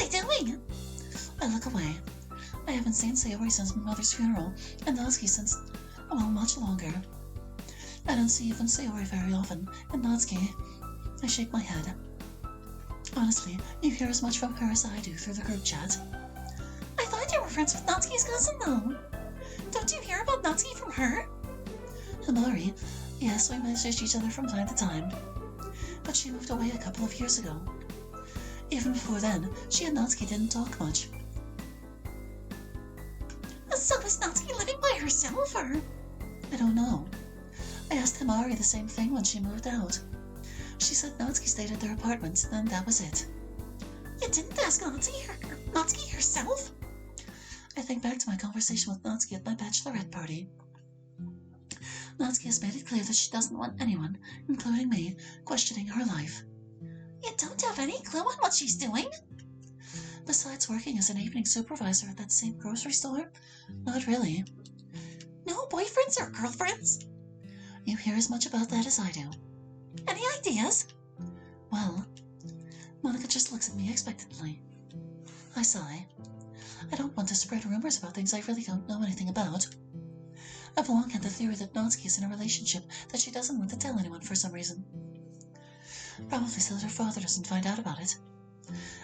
they doing? I look away. I haven't seen Sayori since my mother's funeral, and Natsuki since, well, much longer. I don't see even Sayori very often, and Natsuki... I shake my head. Honestly, you hear as much from her as I do through the group chat. I thought you were friends with Natsuki's cousin, though. Don't you hear about Natsuki from her? Himari, yes, we messaged each other from time to time. But she moved away a couple of years ago. Even before then, she and Natsuki didn't talk much. So is Natsuki living by herself, or...? I don't know. I asked Himari the same thing when she moved out. She said Natsuki stayed at their apartment, and that was it. You didn't ask Natsuki herself? I think back to my conversation with Natsuki at my bachelorette party. Natsuki has made it clear that she doesn't want anyone, including me, questioning her life. You don't have any clue on what she's doing? Besides working as an evening supervisor at that same grocery store? Not really. No boyfriends or girlfriends? You hear as much about that as I do. Any ideas? Well, Monica just looks at me expectantly. I sigh. I don't want to spread rumors about things I really don't know anything about. I've long had the theory that Natsuki is in a relationship that she doesn't want to tell anyone for some reason. Probably so that her father doesn't find out about it.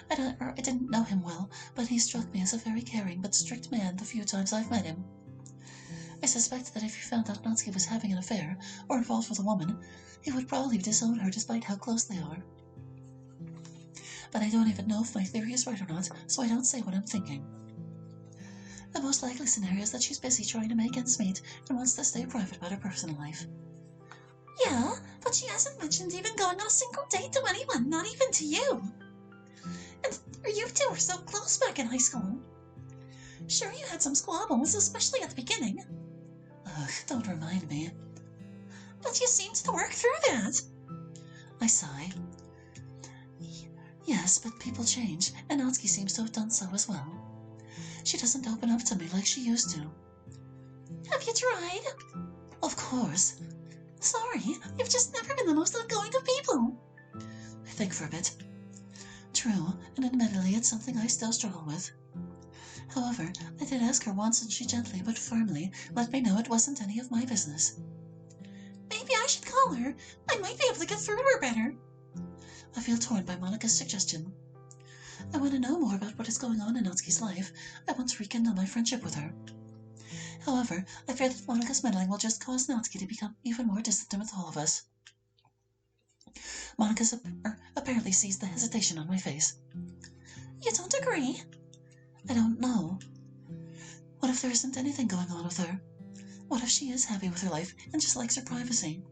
I didn't know him well, but he struck me as a very caring but strict man the few times I've met him. I suspect that if he found out Natsuki was having an affair or involved with a woman, he would probably disown her despite how close they are. But I don't even know if my theory is right or not, so I don't say what I'm thinking. The most likely scenario is that she's busy trying to make ends meet and wants to stay private about her personal life. Yeah, but she hasn't mentioned even going on a single date to anyone, not even to you. And you two were so close back in high school. Sure, you had some squabbles, especially at the beginning. Ugh, don't remind me. But you seemed to work through that. I sigh. Yes, but people change, and Natsuki seems to have done so as well. She doesn't open up to me like she used to. Have you tried? Of course. Sorry, you've just never been the most outgoing of people. I think for a bit. True, and admittedly it's something I still struggle with. However, I did ask her once and she gently but firmly let me know it wasn't any of my business. Maybe I should call her. I might be able to get through to her better. I feel torn by Monica's suggestion. I want to know more about what is going on in Natsuki's life. I want to rekindle my friendship with her. However, I fear that Monica's meddling will just cause Natsuki to become even more distant with all of us. Monica apparently sees the hesitation on my face. You don't agree? I don't know. What if there isn't anything going on with her? What if she is happy with her life and just likes her privacy?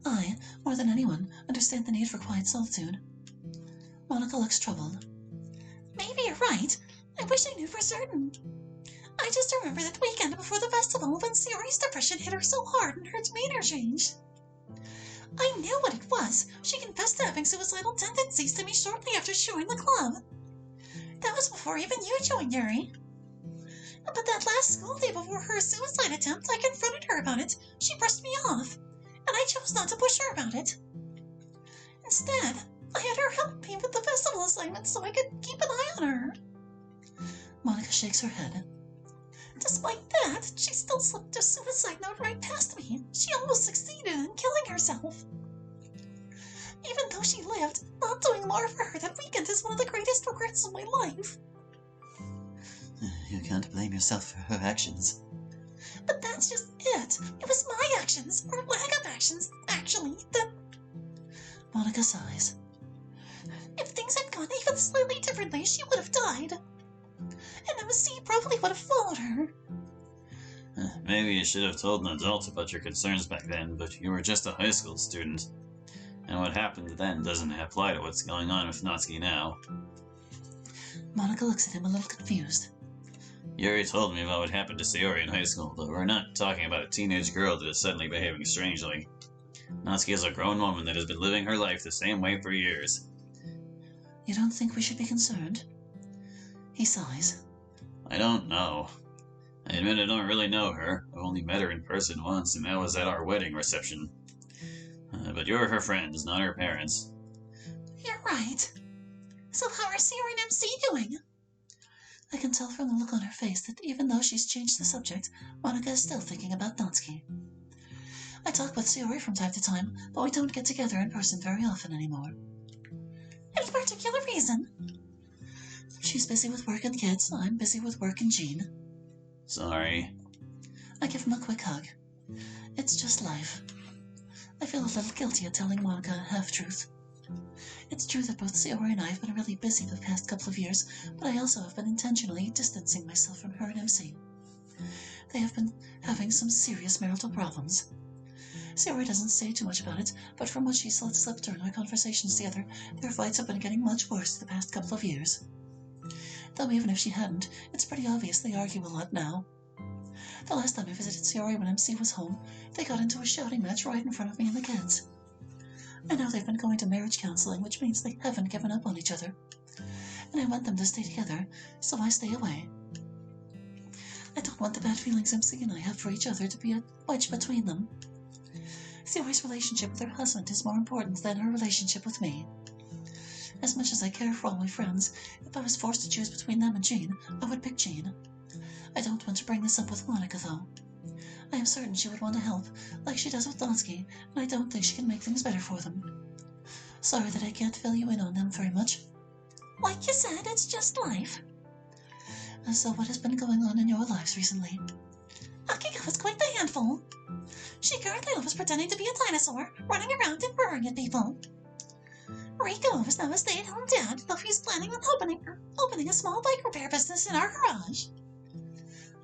I, more than anyone, understand the need for quiet solitude. Monica looks troubled. Maybe you're right. I wish I knew for certain. I just remember that weekend before the festival when Sayori's depression hit her so hard and her demeanor changed. I knew what it was. She confessed to having suicidal tendencies to me shortly after joining the club. That was before even you joined, Yuri. But that last school day before her suicide attempt, I confronted her about it. She brushed me off, and I chose not to push her about it. Instead, I had her help me with the festival assignment so I could keep an eye on her. Monica shakes her head. Despite that, she still slipped a suicide note right past me. She almost succeeded in killing herself. Even though she lived, not doing more for her that weekend is one of the greatest regrets of my life. You can't blame yourself for her actions. But that's just it. It was my actions, or lack of actions, actually, that... Monica sighs. If things had gone even slightly differently, she would have died. And MSC probably would have followed her. Maybe you should have told an adult about your concerns back then, but you were just a high school student. And what happened then doesn't apply to what's going on with Natsuki now. Monica looks at him a little confused. Yuri told me about what happened to Sayori in high school, though we're not talking about a teenage girl that is suddenly behaving strangely. Natsuki is a grown woman that has been living her life the same way for years. You don't think we should be concerned? He sighs. I don't know. I admit I don't really know her. I've only met her in person once, and that was at our wedding reception. But you're her friends, not her parents. You're right. So how are Sayori and MC doing? I can tell from the look on her face that even though she's changed the subject, Monica is still thinking about Natsuki. I talk with Sayori from time to time, but we don't get together in person very often anymore. Any particular reason? She's busy with work and kids, I'm busy with work and Jean. Sorry. I give him a quick hug. It's just life. I feel a little guilty at telling Monica a half-truth. It's true that both Sayori and I have been really busy the past couple of years, but I also have been intentionally distancing myself from her and MC. They have been having some serious marital problems. Sayori doesn't say too much about it, but from what she's let slip during our conversations together, their fights have been getting much worse the past couple of years. Though even if she hadn't, it's pretty obvious they argue a lot now. The last time I visited Sayori when MC was home, they got into a shouting match right in front of me and the kids. I know they've been going to marriage counseling, which means they haven't given up on each other. And I want them to stay together, so I stay away. I don't want the bad feelings MC and I have for each other to be a wedge between them. Sayori's relationship with her husband is more important than her relationship with me. As much as I care for all my friends, if I was forced to choose between them and Jean, I would pick Jean. I don't want to bring this up with Monica, though. I am certain she would want to help, like she does with Natsuki, and I don't think she can make things better for them. Sorry that I can't fill you in on them very much. Like you said, it's just life. So what has been going on in your lives recently? Akiko is quite the handful. She currently loves pretending to be a dinosaur, running around and roaring at people. Rico is now a stay-at-home dad, though he's planning on opening a small bike repair business in our garage.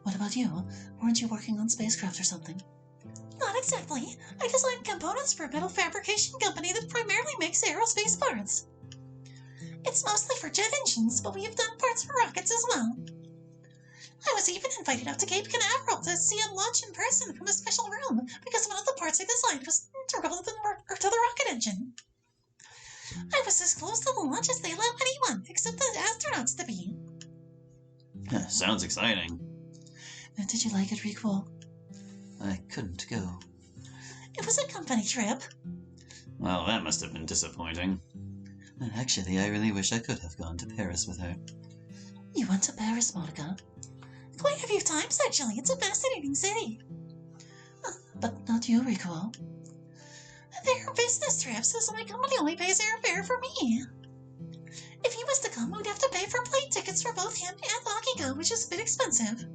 What about you? Weren't you working on spacecraft or something? Not exactly. I designed components for a metal fabrication company that primarily makes aerospace parts. It's mostly for jet engines, but we have done parts for rockets as well. I was even invited out to Cape Canaveral to see a launch in person from a special room because one of the parts I designed was integral to the rocket engine. I was as close to the launch as they allow anyone, except the astronauts, to be. Sounds exciting. Did you like it, Rico? I couldn't go. It was a company trip. Well, that must have been disappointing. Actually, I really wish I could have gone to Paris with her. You went to Paris, Monica? Quite a few times, actually. It's a fascinating city. But not you, Rico. They're business trips, so my company only pays airfare for me. If he was to come, we'd have to pay for plane tickets for both him and Akiko, which is a bit expensive.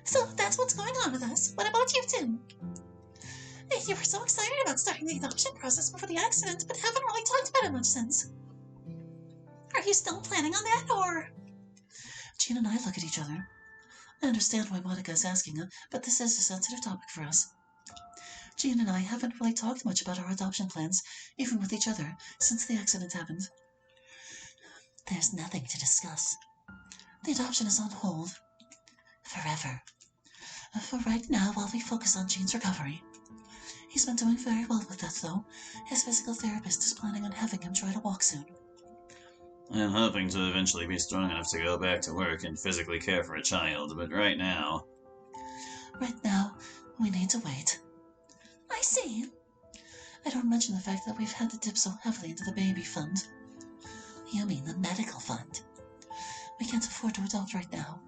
So that's what's going on with us. What about you two? You were so excited about starting the adoption process before the accident, but haven't really talked about it much since. Are you still planning on that, or? Jean and I look at each other. I understand why Monica is asking, but this is a sensitive topic for us. Jean and I haven't really talked much about our adoption plans, even with each other, since the accident happened. There's nothing to discuss. The adoption is on hold. Forever. For right now, while we focus on Jean's recovery. He's been doing very well with that, though. His physical therapist is planning on having him try to walk soon. I'm hoping to eventually be strong enough to go back to work and physically care for a child, but right now... Right now, we need to wait. I see. I don't mention the fact that we've had to dip so heavily into the baby fund. You mean the medical fund? We can't afford to adopt right now.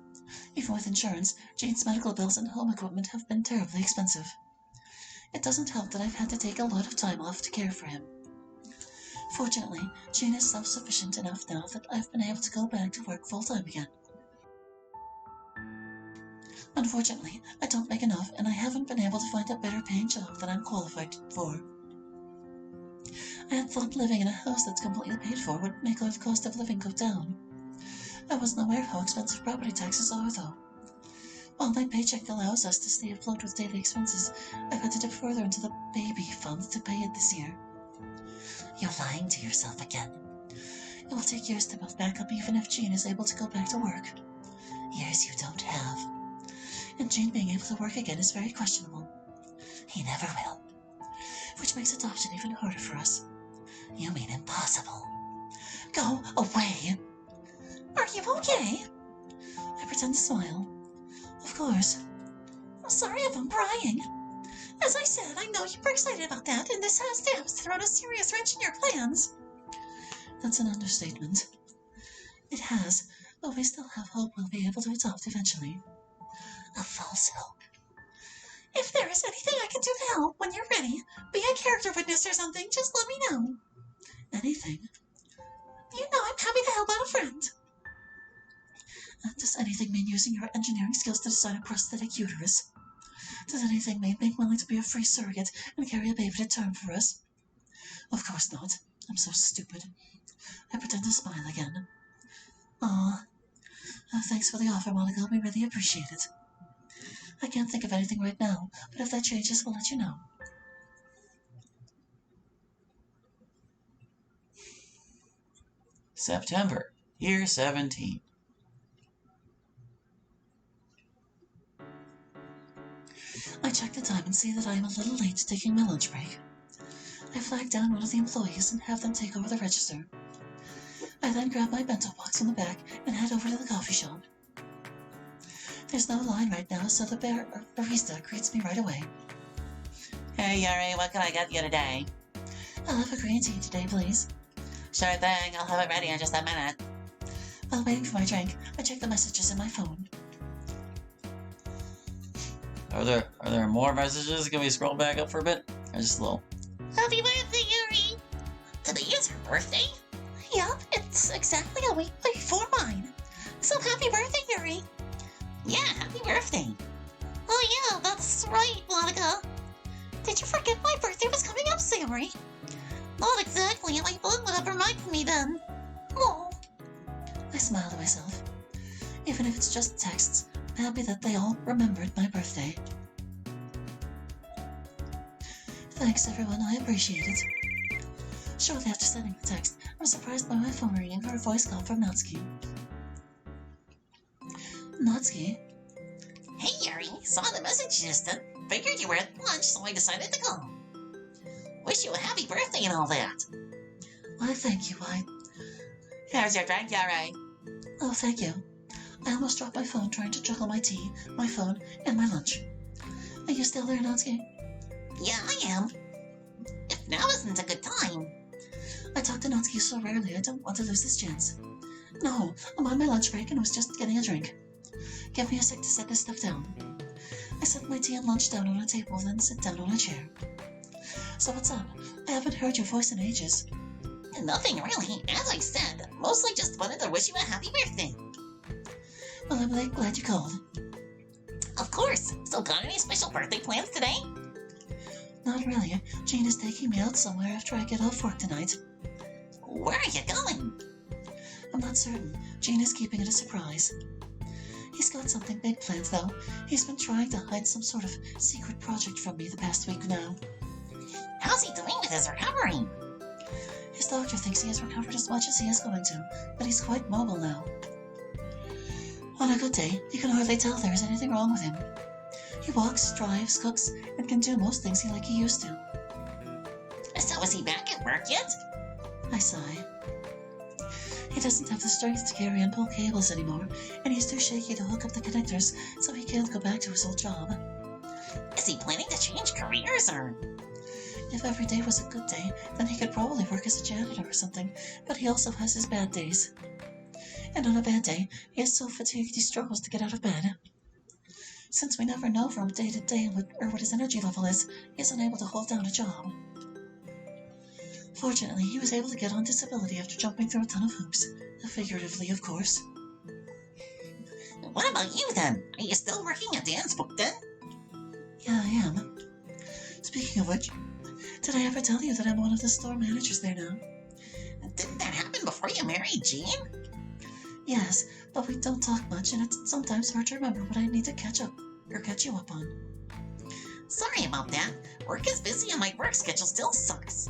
Even with insurance, Jane's medical bills and home equipment have been terribly expensive. It doesn't help that I've had to take a lot of time off to care for him. Fortunately, Jane is self-sufficient enough now that I've been able to go back to work full-time again. Unfortunately, I don't make enough, and I haven't been able to find a better-paying job than I'm qualified for. I had thought living in a house that's completely paid for would make our cost of living go down. I wasn't aware of how expensive property taxes are, though. While my paycheck allows us to stay afloat with daily expenses, I've had to dip further into the baby fund to pay it this year. You're lying to yourself again. It will take years to build back up even if Jean is able to go back to work. Years you don't have. And Jean being able to work again is very questionable. He never will. Which makes adoption even harder for us. You mean impossible. Go away! Are you okay? I pretend to smile. Of course. I'm sorry if I'm prying. As I said, I know you were excited about that, and this has thrown a serious wrench in your plans. That's an understatement. It has, but we still have hope we'll be able to adopt eventually. A false hope. If there is anything I can do to help when you're ready, be a character witness or something, just let me know. Anything? You know I'm happy to help out a friend. Does anything mean using your engineering skills to design a prosthetic uterus? Does anything mean being willing to be a free surrogate and carry a baby to term for us? Of course not. I'm so stupid. I pretend to smile again. Aw. Thanks for the offer, Monica. We really appreciate it. I can't think of anything right now, but if that changes, I'll let you know. September, year 17. I check the time and see that I am a little late to taking my lunch break. I flag down one of the employees and have them take over the register. I then grab my bento box from the back and head over to the coffee shop. There's no line right now, so the barista greets me right away. Hey, Yuri, what can I get you today? I'll have a green tea today, please. Sure thing, I'll have it ready in just a minute. While waiting for my drink, I check the messages in my phone. Are there more messages? Can we scroll back up for a bit? Or just a little? Happy birthday, Yuri! Today is her birthday? Yup, it's exactly a week before mine. So happy birthday, Yuri! Yeah, happy birthday! Oh yeah, that's right, Monica. Did you forget my birthday was coming up, Yuri? Not exactly, my phone would have reminded me then. Oh. I smile to myself. Even if it's just texts, I'm happy that they all remembered my birthday. Thanks, everyone. I appreciate it. Shortly after sending the text, I'm surprised by my phone ringing for a voice call from Natsuki. Natsuki? Hey, Yuri, saw the message just then. Figured you were at lunch, so I decided to call. Wish you a happy birthday and all that. Why, thank you. Here's your drink, Yuri. Oh, thank you. I almost dropped my phone trying to juggle my tea, my phone, and my lunch. Are you still there, Natsuki? Yeah, I am. If now isn't a good time. I talk to Natsuki so rarely, I don't want to lose this chance. No, I'm on my lunch break and was just getting a drink. Give me a sec to set this stuff down. I set my tea and lunch down on a table, then sit down on a chair. So what's up? I haven't heard your voice in ages. Nothing really. As I said, mostly just wanted to wish you a happy birthday. Well, I'm really glad you called. Of course. So got any special birthday plans today? Not really. Gene is taking me out somewhere after I get off work tonight. Where are you going? I'm not certain. Gene is keeping it a surprise. He's got something big planned, though. He's been trying to hide some sort of secret project from me the past week now. How's he doing with his recovery? His doctor thinks he has recovered as much as he is going to, but he's quite mobile now. On a good day, you can hardly tell there is anything wrong with him. He walks, drives, cooks, and can do most things like he used to. So is he back at work yet? I sigh. He doesn't have the strength to carry and pull cables anymore, and he's too shaky to hook up the connectors, so he can't go back to his old job. Is he planning to change careers, or...? If every day was a good day, then he could probably work as a janitor or something, but he also has his bad days. And on a bad day, he is so fatigued he struggles to get out of bed. Since we never know from day to day what his energy level is, he is unable to hold down a job. Fortunately, he was able to get on disability after jumping through a ton of hoops. Figuratively, of course. What about you, then? Are you still working at Dan's book, then? Yeah, I am. Speaking of which, did I ever tell you that I'm one of the store managers there now? Didn't that happen before you married Jean? Yes, but we don't talk much, and it's sometimes hard to remember what I need to catch you up on. Sorry about that. Work is busy and my work schedule still sucks.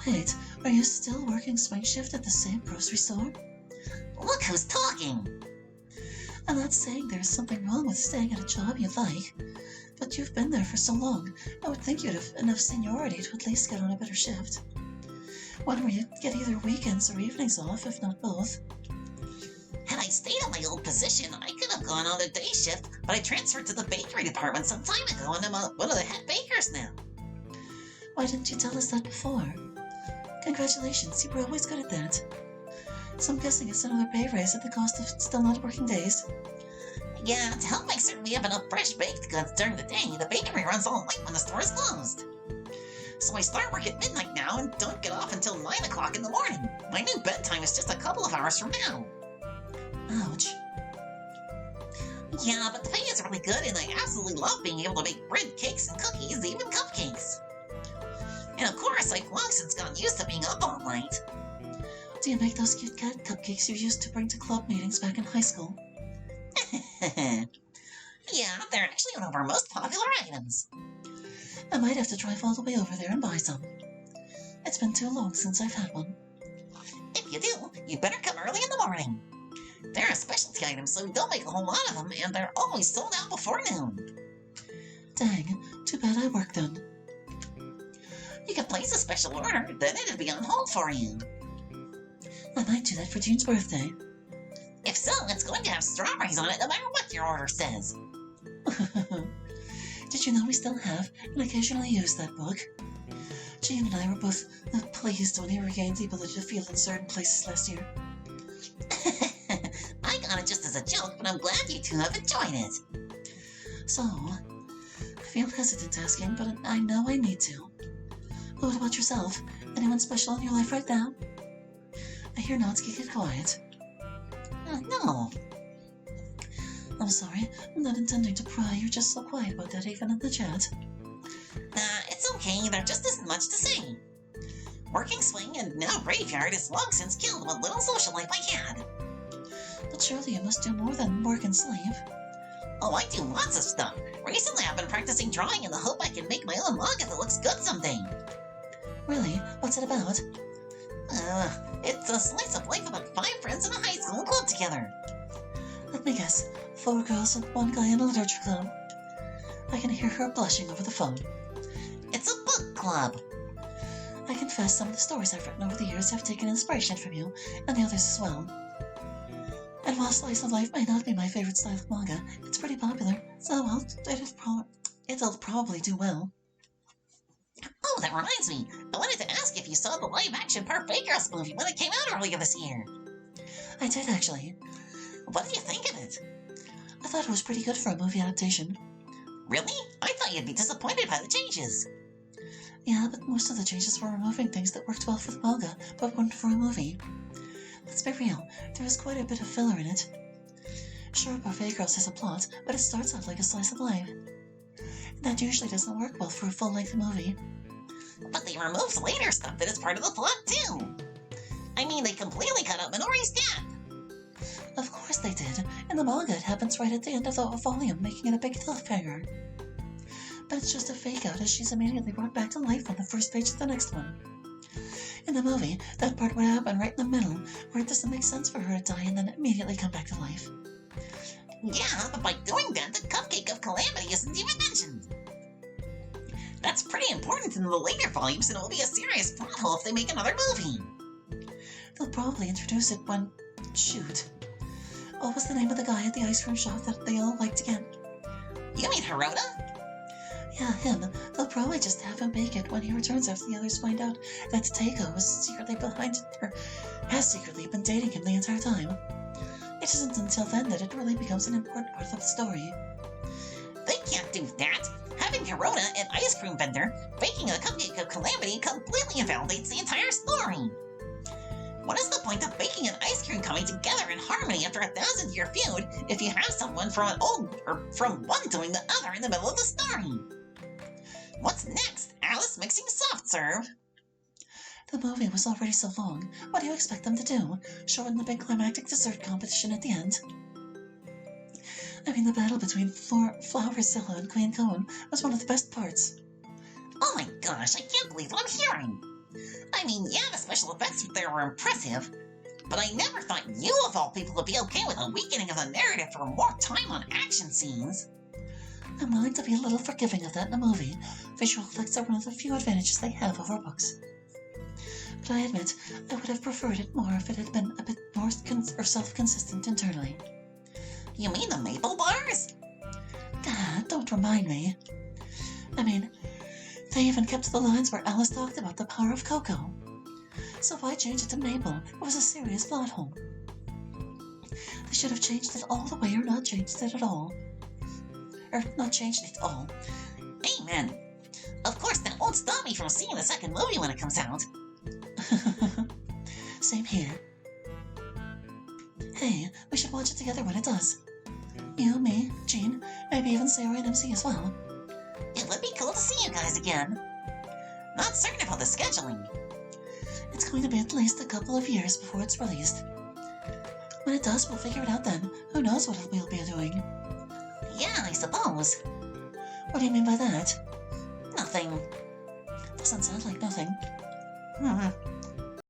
Wait, are you still working swing shift at the same grocery store? Look who's talking! I'm not saying there's something wrong with staying at a job you like, but you've been there for so long, I would think you'd have enough seniority to at least get on a better shift. One where you get either weekends or evenings off, if not both. Had I stayed at my old position, I could have gone on a day shift, but I transferred to the bakery department some time ago and I'm one of the head bakers now. Why didn't you tell us that before? Congratulations, you were always good at that. so I'm guessing it's another pay raise at the cost of still not working days. Yeah, to help make certain we have enough fresh baked goods during the day, the bakery runs all night when the store is closed. So I start work at midnight now and don't get off until 9 o'clock in the morning. My new bedtime is just a couple of hours from now. Ouch. Yeah, but the pay is really good and I absolutely love being able to make bread, cakes, and cookies, even cupcakes. And of course, I've long since gotten used to being up all night. Do you make those cute cat cupcakes you used to bring to club meetings back in high school? Yeah, they're actually one of our most popular items. I might have to drive all the way over there and buy some. It's been too long since I've had one. If you do, you better come early in the morning. They're a specialty item, so we don't make a whole lot of them, and they're always sold out before noon. Dang, too bad I work then. You can place a special order, then it'll be on hold for you. I might do that for June's birthday. If so, it's going to have strawberries on it no matter what your order says. Did you know we still have and occasionally use that book? Jean and I were both pleased when he regained the ability to feel in certain places last year. I got it just as a joke, but I'm glad you two have enjoyed it. So, I feel hesitant asking, but I know I need to. What about yourself? Anyone special in your life right now? I hear Natsuki get quiet. No. I'm sorry, I'm not intending to pry. You're just so quiet about that even in the chat. It's okay, there just isn't much to say. Working swing and now graveyard has long since killed what little social life I had. But surely you must do more than work and sleep. Oh, I do lots of stuff. Recently I've been practicing drawing in the hope I can make my own manga that looks good someday. Really? What's it about? It's a slice of life about 5 friends in a high school club together. Let me guess. 4 girls and 1 guy in a literature club. I can hear her blushing over the phone. It's a book club. I confess some of the stories I've written over the years have taken inspiration from you, and the others as well. And while slice of life may not be my favorite style of manga, it's pretty popular, so it'll probably do well. Oh, that reminds me. I wanted to ask if you saw the live-action Parfait Girls movie when it came out earlier this year. I did, actually. What did you think of it? I thought it was pretty good for a movie adaptation. Really? I thought you'd be disappointed by the changes. Yeah, but most of the changes were removing things that worked well for the manga, but weren't for a movie. Let's be real, there was quite a bit of filler in it. Sure, Parfait Girls has a plot, but it starts out like a slice of life. That usually doesn't work well for a full-length movie. But they removed later stuff that is part of the plot, too. I mean, they completely cut out Minori's death. Of course they did. In the manga, it happens right at the end of the volume, making it a big cliffhanger. But it's just a fake-out as she's immediately brought back to life on the first page of the next one. In the movie, that part would happen right in the middle, where it doesn't make sense for her to die and then immediately come back to life. Yeah, but by doing that, the Cupcake of Calamity isn't even mentioned. That's pretty important in the later volumes, and it will be a serious plot hole if they make another movie. They'll probably introduce it when... Shoot. What was the name of the guy at the ice cream shop that they all liked again? You mean Hirota? Yeah, him. They'll probably just have him bake it when he returns after the others find out that Teiko was secretly behind it, or has secretly been dating him the entire time. It isn't until then that it really becomes an important part of the story. They can't do that. Having Hirota, an ice cream vendor, baking a Cupcake of Calamity completely invalidates the entire story. What is the point of baking an ice cream coming together in harmony after a 1,000-year feud if you have someone from one doing the other in the middle of the story? What's next? Alice mixing soft serve? The movie was already so long. What do you expect them to do? Shorten the big climactic dessert competition at the end? I mean, the battle between Flowerzilla and Queen Cone was one of the best parts. Oh my gosh, I can't believe what I'm hearing. I mean, yeah, the special effects there were impressive, but I never thought you of all people would be okay with a weakening of the narrative for more time on action scenes. I'm willing to be a little forgiving of that in a movie. Visual effects are one of the few advantages they have over books. But I admit, I would have preferred it more if it had been a bit more self-consistent internally. You mean the maple bars? Dad, don't remind me. I mean, they even kept the lines where Alice talked about the power of cocoa. So why change it to Mabel? It was a serious plot hole. They should have changed it all the way or not changed it at all. Or not changed it at all. Amen. Of course, that won't stop me from seeing the second movie when it comes out. Same here. Hey, we should watch it together when it does. You, me, Jean, maybe even Sarah and MC as well. It would be cool to see you guys again. Not certain about the scheduling. It's going to be at least a couple of years before it's released. When it does, we'll figure it out then. Who knows what we'll be doing? Yeah, I suppose. What do you mean by that? Nothing. Doesn't sound like nothing.